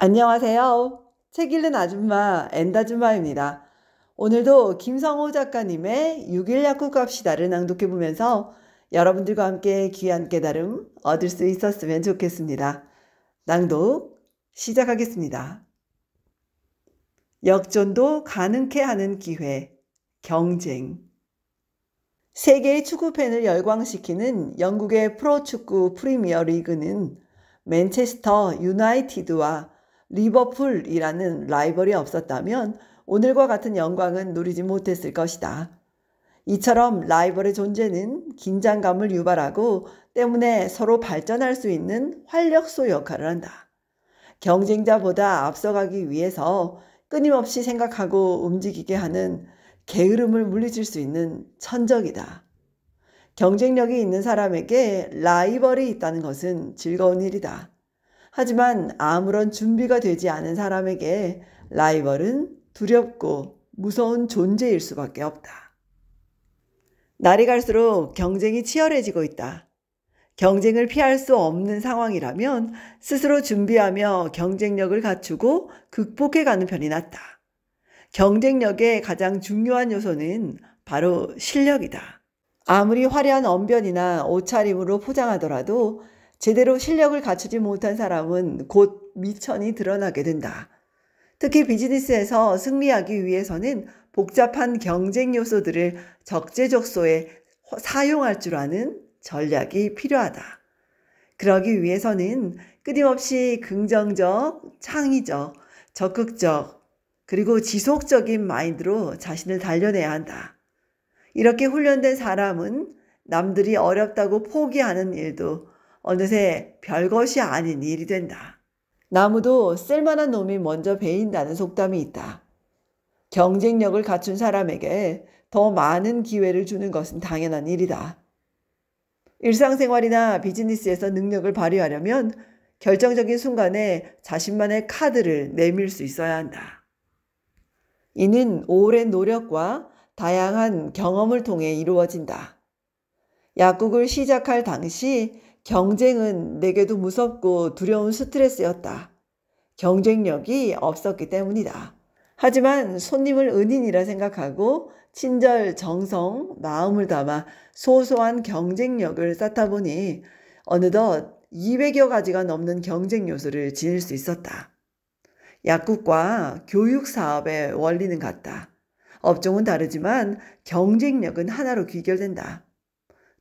안녕하세요. 책 읽는 아줌마 엔다줌마입니다. 오늘도 김성호 작가님의 6일 약국 갑시다를 낭독해 보면서 여러분들과 함께 귀한 깨달음 얻을 수 있었으면 좋겠습니다. 낭독 시작하겠습니다. 역전도 가능케 하는 기회, 경쟁. 세계의 축구팬을 열광시키는 영국의 프로축구 프리미어 리그는 맨체스터 유나이티드와 리버풀이라는 라이벌이 없었다면 오늘과 같은 영광은 누리지 못했을 것이다. 이처럼 라이벌의 존재는 긴장감을 유발하고 때문에 서로 발전할 수 있는 활력소 역할을 한다. 경쟁자보다 앞서가기 위해서 끊임없이 생각하고 움직이게 하는 게으름을 물리칠 수 있는 천적이다. 경쟁력이 있는 사람에게 라이벌이 있다는 것은 즐거운 일이다. 하지만 아무런 준비가 되지 않은 사람에게 라이벌은 두렵고 무서운 존재일 수밖에 없다. 날이 갈수록 경쟁이 치열해지고 있다. 경쟁을 피할 수 없는 상황이라면 스스로 준비하며 경쟁력을 갖추고 극복해가는 편이 낫다. 경쟁력의 가장 중요한 요소는 바로 실력이다. 아무리 화려한 언변이나 옷차림으로 포장하더라도 제대로 실력을 갖추지 못한 사람은 곧 미천이 드러나게 된다. 특히 비즈니스에서 승리하기 위해서는 복잡한 경쟁 요소들을 적재적소에 사용할 줄 아는 전략이 필요하다. 그러기 위해서는 끊임없이 긍정적, 창의적, 적극적, 그리고 지속적인 마인드로 자신을 단련해야 한다. 이렇게 훈련된 사람은 남들이 어렵다고 포기하는 일도 어느새 별것이 아닌 일이 된다. 나무도 쓸만한 놈이 먼저 베인다는 속담이 있다. 경쟁력을 갖춘 사람에게 더 많은 기회를 주는 것은 당연한 일이다. 일상생활이나 비즈니스에서 능력을 발휘하려면 결정적인 순간에 자신만의 카드를 내밀 수 있어야 한다. 이는 오랜 노력과 다양한 경험을 통해 이루어진다. 약국을 시작할 당시 경쟁은 내게도 무섭고 두려운 스트레스였다. 경쟁력이 없었기 때문이다. 하지만 손님을 은인이라 생각하고 친절, 정성, 마음을 담아 소소한 경쟁력을 쌓다 보니 어느덧 200여 가지가 넘는 경쟁 요소를 지닐 수 있었다. 약국과 교육 사업의 원리는 같다. 업종은 다르지만 경쟁력은 하나로 귀결된다.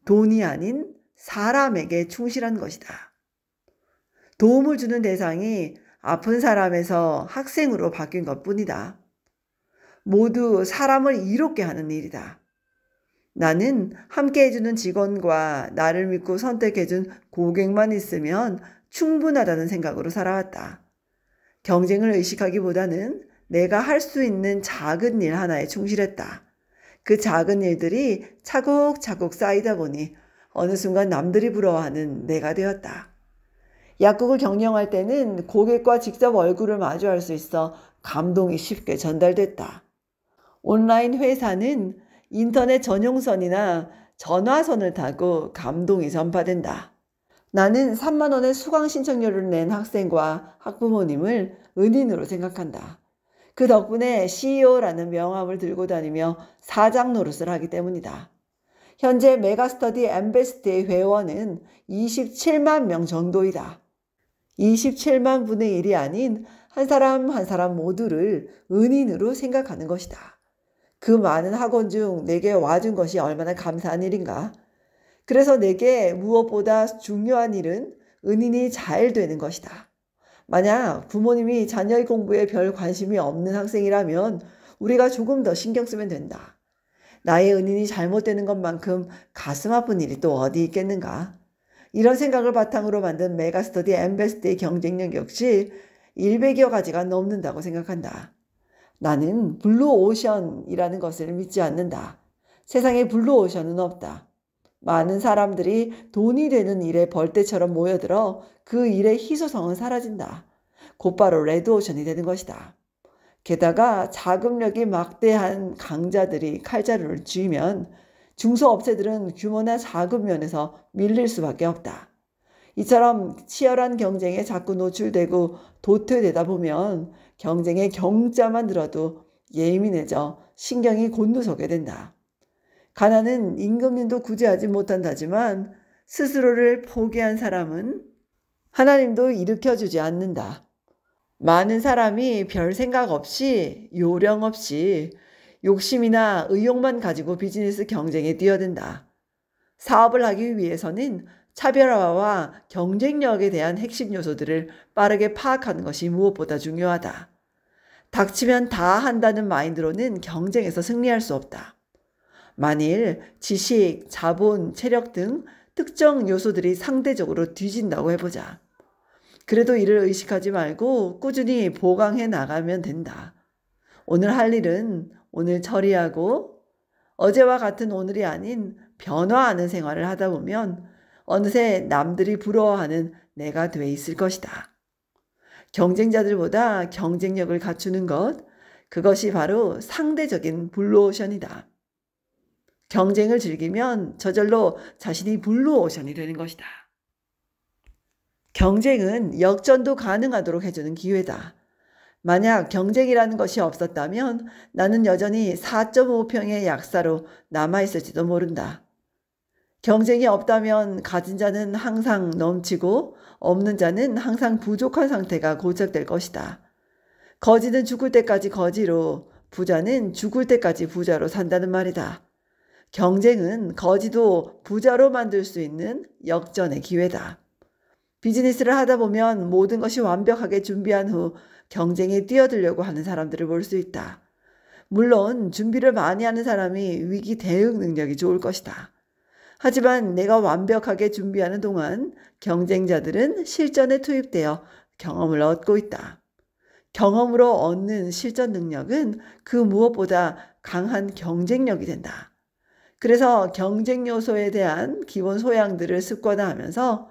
돈이 아닌 사람에게 충실한 것이다. 도움을 주는 대상이 아픈 사람에서 학생으로 바뀐 것뿐이다. 모두 사람을 이롭게 하는 일이다. 나는 함께 해주는 직원과 나를 믿고 선택해준 고객만 있으면 충분하다는 생각으로 살아왔다. 경쟁을 의식하기보다는 내가 할 수 있는 작은 일 하나에 충실했다. 그 작은 일들이 차곡차곡 쌓이다 보니 어느 순간 남들이 부러워하는 내가 되었다. 약국을 경영할 때는 고객과 직접 얼굴을 마주할 수 있어 감동이 쉽게 전달됐다. 온라인 회사는 인터넷 전용선이나 전화선을 타고 감동이 전파된다. 나는 3만 원의 수강 신청료를 낸 학생과 학부모님을 은인으로 생각한다. 그 덕분에 CEO라는 명함을 들고 다니며 사장 노릇을 하기 때문이다. 현재 메가스터디 엠베스트의 회원은 27만 명 정도이다. 27만 분의 1이 아닌 한 사람 한 사람 모두를 은인으로 생각하는 것이다. 그 많은 학원 중 내게 와준 것이 얼마나 감사한 일인가. 그래서 내게 무엇보다 중요한 일은 은인이 잘 되는 것이다. 만약 부모님이 자녀의 공부에 별 관심이 없는 학생이라면 우리가 조금 더 신경 쓰면 된다. 나의 은인이 잘못되는 것만큼 가슴 아픈 일이 또 어디 있겠는가. 이런 생각을 바탕으로 만든 메가스터디 엠베스트의 경쟁력 역시 100여 가지가 넘는다고 생각한다. 나는 블루오션이라는 것을 믿지 않는다. 세상에 블루오션은 없다. 많은 사람들이 돈이 되는 일에 벌떼처럼 모여들어 그 일의 희소성은 사라진다. 곧바로 레드오션이 되는 것이다. 게다가 자금력이 막대한 강자들이 칼자루를 쥐면 중소업체들은 규모나 자금 면에서 밀릴 수밖에 없다. 이처럼 치열한 경쟁에 자꾸 노출되고 도태되다 보면 경쟁의 경자만 들어도 예민해져 신경이 곤두서게 된다. 가난은 임금님도 구제하지 못한다지만 스스로를 포기한 사람은 하나님도 일으켜주지 않는다. 많은 사람이 별 생각 없이 요령 없이 욕심이나 의욕만 가지고 비즈니스 경쟁에 뛰어든다. 사업을 하기 위해서는 차별화와 경쟁력에 대한 핵심 요소들을 빠르게 파악하는 것이 무엇보다 중요하다. 닥치면 다 한다는 마인드로는 경쟁에서 승리할 수 없다. 만일 지식, 자본, 체력 등 특정 요소들이 상대적으로 뒤진다고 해보자. 그래도 이를 의식하지 말고 꾸준히 보강해 나가면 된다. 오늘 할 일은 오늘 처리하고 어제와 같은 오늘이 아닌 변화하는 생활을 하다 보면 어느새 남들이 부러워하는 내가 돼 있을 것이다. 경쟁자들보다 경쟁력을 갖추는 것, 그것이 바로 상대적인 블루오션이다. 경쟁을 즐기면 저절로 자신이 블루오션이 되는 것이다. 경쟁은 역전도 가능하도록 해주는 기회다. 만약 경쟁이라는 것이 없었다면 나는 여전히 4.5평의 약사로 남아있을지도 모른다. 경쟁이 없다면 가진 자는 항상 넘치고 없는 자는 항상 부족한 상태가 고착될 것이다. 거지는 죽을 때까지 거지로, 부자는 죽을 때까지 부자로 산다는 말이다. 경쟁은 거지도 부자로 만들 수 있는 역전의 기회다. 비즈니스를 하다 보면 모든 것이 완벽하게 준비한 후 경쟁에 뛰어들려고 하는 사람들을 볼 수 있다. 물론 준비를 많이 하는 사람이 위기 대응 능력이 좋을 것이다. 하지만 내가 완벽하게 준비하는 동안 경쟁자들은 실전에 투입되어 경험을 얻고 있다. 경험으로 얻는 실전 능력은 그 무엇보다 강한 경쟁력이 된다. 그래서 경쟁 요소에 대한 기본 소양들을 습관화하면서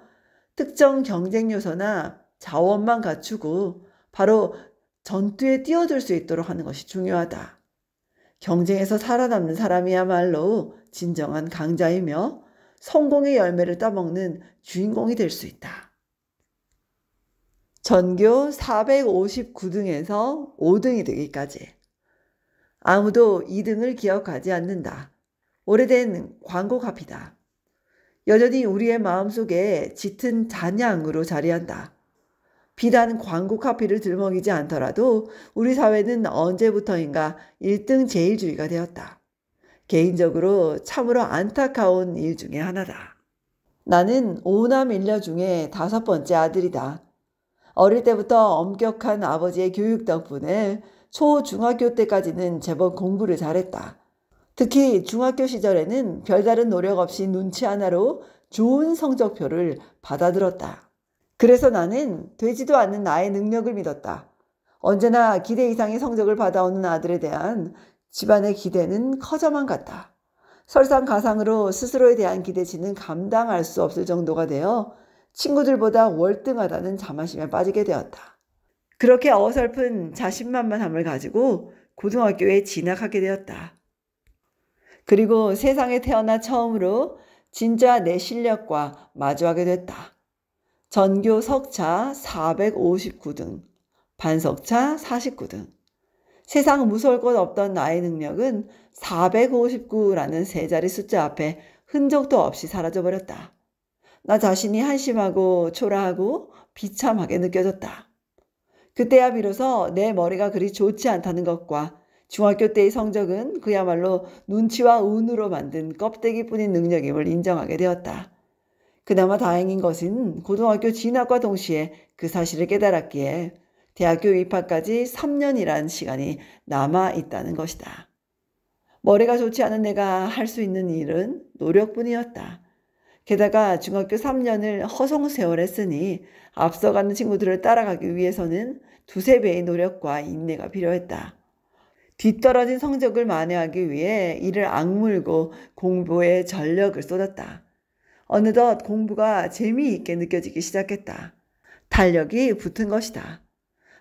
특정 경쟁 요소나 자원만 갖추고 바로 전투에 뛰어들 수 있도록 하는 것이 중요하다. 경쟁에서 살아남는 사람이야말로 진정한 강자이며 성공의 열매를 따먹는 주인공이 될 수 있다. 전교 459등에서 5등이 되기까지. 아무도 2등을 기억하지 않는다. 오래된 광고 카피다. 여전히 우리의 마음속에 짙은 잔향으로 자리한다. 비단 광고 카피를 들먹이지 않더라도 우리 사회는 언제부터인가 1등 제일주의가 되었다. 개인적으로 참으로 안타까운 일 중에 하나다. 나는 5남 1녀 중에 5번째 아들이다. 어릴 때부터 엄격한 아버지의 교육 덕분에 초중학교 때까지는 제법 공부를 잘했다. 특히 중학교 시절에는 별다른 노력 없이 눈치 하나로 좋은 성적표를 받아들었다. 그래서 나는 되지도 않는 나의 능력을 믿었다. 언제나 기대 이상의 성적을 받아오는 아들에 대한 집안의 기대는 커져만 갔다. 설상가상으로 스스로에 대한 기대치는 감당할 수 없을 정도가 되어 친구들보다 월등하다는 자만심에 빠지게 되었다. 그렇게 어설픈 자신만만함을 가지고 고등학교에 진학하게 되었다. 그리고 세상에 태어나 처음으로 진짜 내 실력과 마주하게 됐다. 전교 석차 459등, 반석차 49등. 세상 무서울 것 없던 나의 능력은 459라는 세 자리 숫자 앞에 흔적도 없이 사라져버렸다. 나 자신이 한심하고 초라하고 비참하게 느껴졌다. 그때야 비로소 내 머리가 그리 좋지 않다는 것과 중학교 때의 성적은 그야말로 눈치와 운으로 만든 껍데기뿐인 능력임을 인정하게 되었다. 그나마 다행인 것은 고등학교 진학과 동시에 그 사실을 깨달았기에 대학교 입학까지 3년이란 시간이 남아있다는 것이다. 머리가 좋지 않은 내가 할 수 있는 일은 노력뿐이었다. 게다가 중학교 3년을 허송세월했으니 앞서가는 친구들을 따라가기 위해서는 두세 배의 노력과 인내가 필요했다. 뒤떨어진 성적을 만회하기 위해 이를 악물고 공부에 전력을 쏟았다. 어느덧 공부가 재미있게 느껴지기 시작했다. 탄력이 붙은 것이다.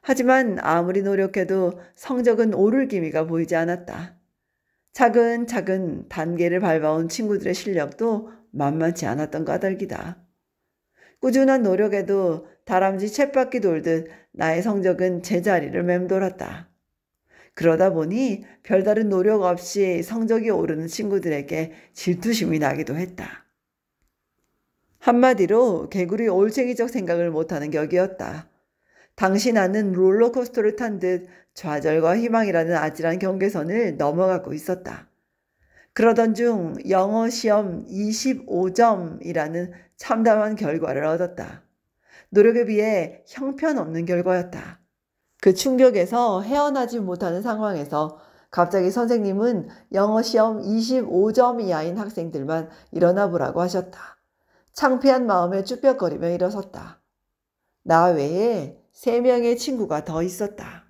하지만 아무리 노력해도 성적은 오를 기미가 보이지 않았다. 차근차근 단계를 밟아온 친구들의 실력도 만만치 않았던 까닭이다. 꾸준한 노력에도 다람쥐 쳇바퀴 돌듯 나의 성적은 제자리를 맴돌았다. 그러다 보니 별다른 노력 없이 성적이 오르는 친구들에게 질투심이 나기도 했다. 한마디로 개구리 올챙이적 생각을 못하는 격이었다. 당시 나는 롤러코스터를 탄 듯 좌절과 희망이라는 아찔한 경계선을 넘어가고 있었다. 그러던 중 영어 시험 25점이라는 참담한 결과를 얻었다. 노력에 비해 형편없는 결과였다. 그 충격에서 헤어나지 못하는 상황에서 갑자기 선생님은 영어 시험 25점 이하인 학생들만 일어나 보라고 하셨다. 창피한 마음에 쭈뼛거리며 일어섰다. 나 외에 3명의 친구가 더 있었다.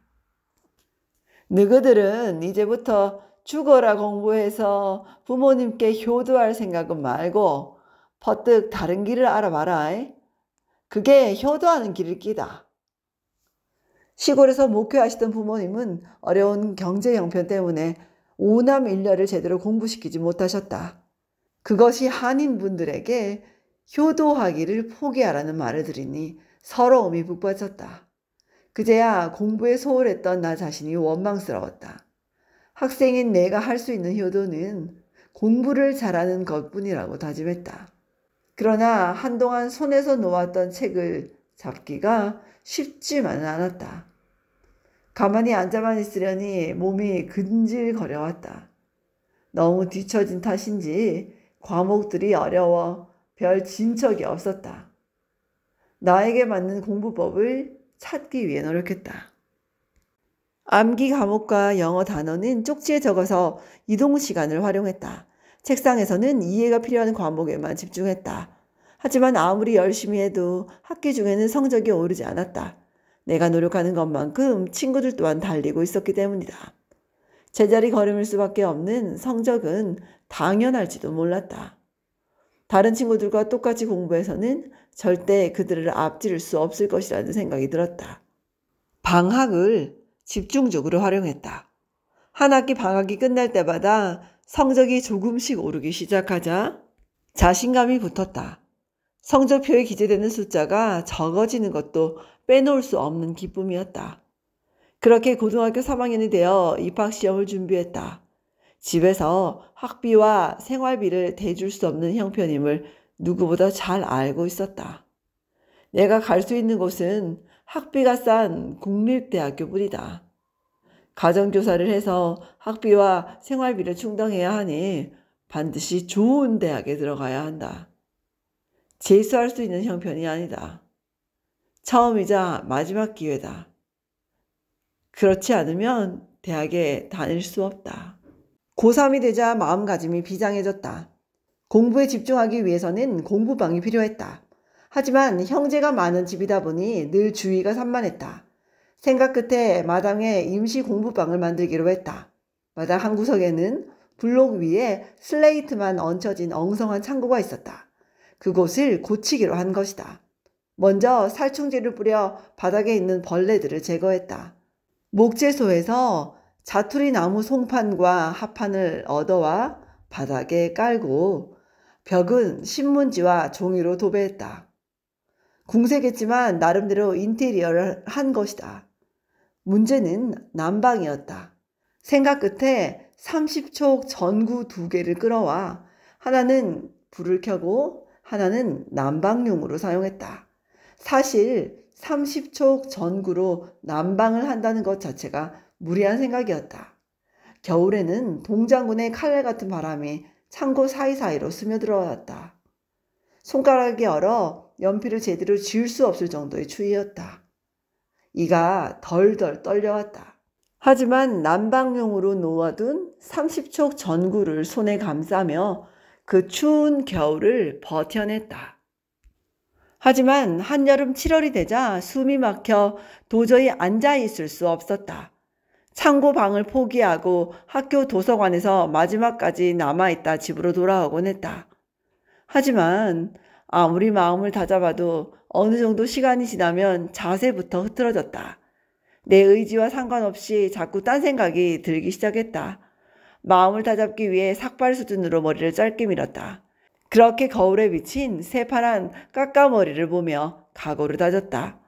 너희들은 이제부터 죽어라 공부해서 부모님께 효도할 생각은 말고 퍼뜩 다른 길을 알아봐라. 그게 효도하는 길일 끼다. 시골에서 목회하시던 부모님은 어려운 경제 형편 때문에 5남 1녀를 제대로 공부시키지 못하셨다. 그것이 한인분들에게 효도하기를 포기하라는 말을 들으니 서러움이 북받쳤다. 그제야 공부에 소홀했던 나 자신이 원망스러웠다. 학생인 내가 할 수 있는 효도는 공부를 잘하는 것뿐이라고 다짐했다. 그러나 한동안 손에서 놓았던 책을 잡기가 쉽지만은 않았다. 가만히 앉아만 있으려니 몸이 근질거려왔다. 너무 뒤처진 탓인지 과목들이 어려워 별 진척이 없었다. 나에게 맞는 공부법을 찾기 위해 노력했다. 암기 과목과 영어 단어는 쪽지에 적어서 이동 시간을 활용했다. 책상에서는 이해가 필요한 과목에만 집중했다. 하지만 아무리 열심히 해도 학기 중에는 성적이 오르지 않았다. 내가 노력하는 것만큼 친구들 또한 달리고 있었기 때문이다. 제자리 걸음일 수밖에 없는 성적은 당연할지도 몰랐다. 다른 친구들과 똑같이 공부해서는 절대 그들을 앞지를 수 없을 것이라는 생각이 들었다. 방학을 집중적으로 활용했다. 한 학기 방학이 끝날 때마다 성적이 조금씩 오르기 시작하자 자신감이 붙었다. 성적표에 기재되는 숫자가 적어지는 것도 빼놓을 수 없는 기쁨이었다. 그렇게 고등학교 3학년이 되어 입학시험을 준비했다. 집에서 학비와 생활비를 대줄 수 없는 형편임을 누구보다 잘 알고 있었다. 내가 갈 수 있는 곳은 학비가 싼 국립대학교뿐이다. 가정교사를 해서 학비와 생활비를 충당해야 하니 반드시 좋은 대학에 들어가야 한다. 재수할 수 있는 형편이 아니다. 처음이자 마지막 기회다. 그렇지 않으면 대학에 다닐 수 없다. 고3이 되자 마음가짐이 비장해졌다. 공부에 집중하기 위해서는 공부방이 필요했다. 하지만 형제가 많은 집이다 보니 늘 주의가 산만했다. 생각 끝에 마당에 임시 공부방을 만들기로 했다. 마당 한 구석에는 블록 위에 슬레이트만 얹혀진 엉성한 창고가 있었다. 그곳을 고치기로 한 것이다. 먼저 살충제를 뿌려 바닥에 있는 벌레들을 제거했다. 목재소에서 자투리 나무 송판과 합판을 얻어와 바닥에 깔고 벽은 신문지와 종이로 도배했다. 궁색했지만 나름대로 인테리어를 한 것이다. 문제는 난방이었다. 생각 끝에 30촉 전구 2개를 끌어와 하나는 불을 켜고 하나는 난방용으로 사용했다. 사실 30촉 전구로 난방을 한다는 것 자체가 무리한 생각이었다. 겨울에는 동장군의 칼날 같은 바람이 창고 사이사이로 스며들어왔다. 손가락이 얼어 연필을 제대로 쥐을 수 없을 정도의 추위였다. 이가 덜덜 떨려왔다. 하지만 난방용으로 놓아둔 30촉 전구를 손에 감싸며 그 추운 겨울을 버텨냈다. 하지만 한여름 7월이 되자 숨이 막혀 도저히 앉아있을 수 없었다. 창고 방을 포기하고 학교 도서관에서 마지막까지 남아있다 집으로 돌아오곤 했다. 하지만 아무리 마음을 다잡아도 어느 정도 시간이 지나면 자세부터 흐트러졌다. 내 의지와 상관없이 자꾸 딴 생각이 들기 시작했다. 마음을 다잡기 위해 삭발 수준으로 머리를 짧게 밀었다. 그렇게 거울에 비친 새파란 까까머리를 보며 각오를 다졌다.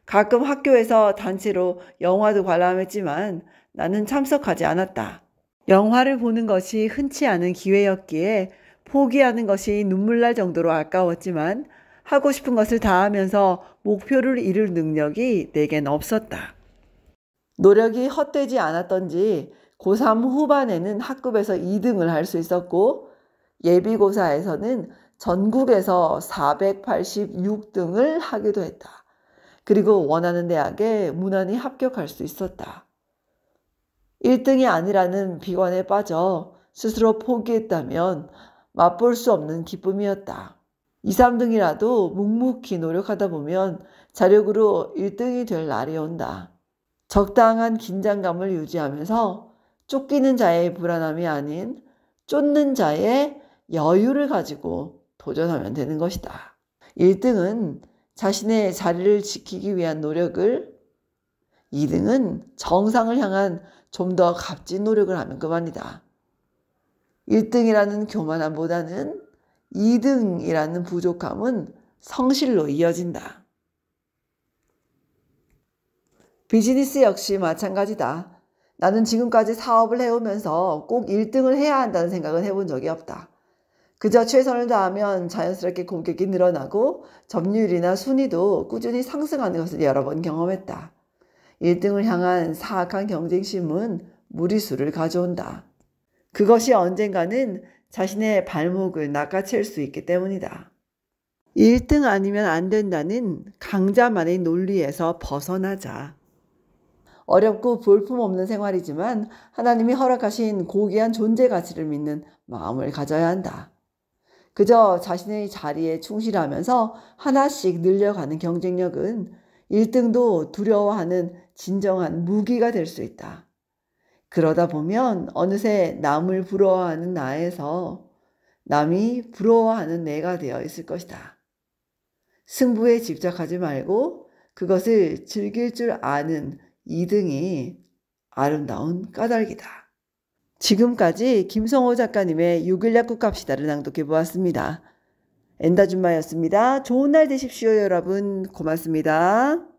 가끔 학교에서 단체로 영화도 관람했지만 나는 참석하지 않았다. 영화를 보는 것이 흔치 않은 기회였기에 포기하는 것이 눈물 날 정도로 아까웠지만 하고 싶은 것을 다 하면서 목표를 이룰 능력이 내겐 없었다. 노력이 헛되지 않았던지 고3 후반에는 학급에서 2등을 할 수 있었고 예비고사에서는 전국에서 486등을 하기도 했다. 그리고 원하는 대학에 무난히 합격할 수 있었다. 1등이 아니라는 비관에 빠져 스스로 포기했다면 맛볼 수 없는 기쁨이었다. 2, 3등이라도 묵묵히 노력하다 보면 자력으로 1등이 될 날이 온다. 적당한 긴장감을 유지하면서 쫓기는 자의 불안함이 아닌 쫓는 자의 여유를 가지고 도전하면 되는 것이다. 1등은 자신의 자리를 지키기 위한 노력을, 2등은 정상을 향한 좀 더 값진 노력을 하면 그만이다. 1등이라는 교만함보다는 2등이라는 부족함은 성실로 이어진다. 비즈니스 역시 마찬가지다. 나는 지금까지 사업을 해오면서 꼭 1등을 해야 한다는 생각은 해본 적이 없다. 그저 최선을 다하면 자연스럽게 고객이 늘어나고 점유율이나 순위도 꾸준히 상승하는 것을 여러 번 경험했다. 1등을 향한 사악한 경쟁심은 무리수를 가져온다. 그것이 언젠가는 자신의 발목을 낚아챌 수 있기 때문이다. 1등 아니면 안 된다는 강자만의 논리에서 벗어나자. 어렵고 볼품없는 생활이지만 하나님이 허락하신 고귀한 존재 가치를 믿는 마음을 가져야 한다. 그저 자신의 자리에 충실하면서 하나씩 늘려가는 경쟁력은 1등도 두려워하는 진정한 무기가 될 수 있다. 그러다 보면 어느새 남을 부러워하는 나에서 남이 부러워하는 내가 되어 있을 것이다. 승부에 집착하지 말고 그것을 즐길 줄 아는 2등이 아름다운 까닭이다. 지금까지 김성호 작가님의 6일 약국 갑시다를 낭독해 보았습니다. 엔다준마였습니다. 좋은 날 되십시오, 여러분. 고맙습니다.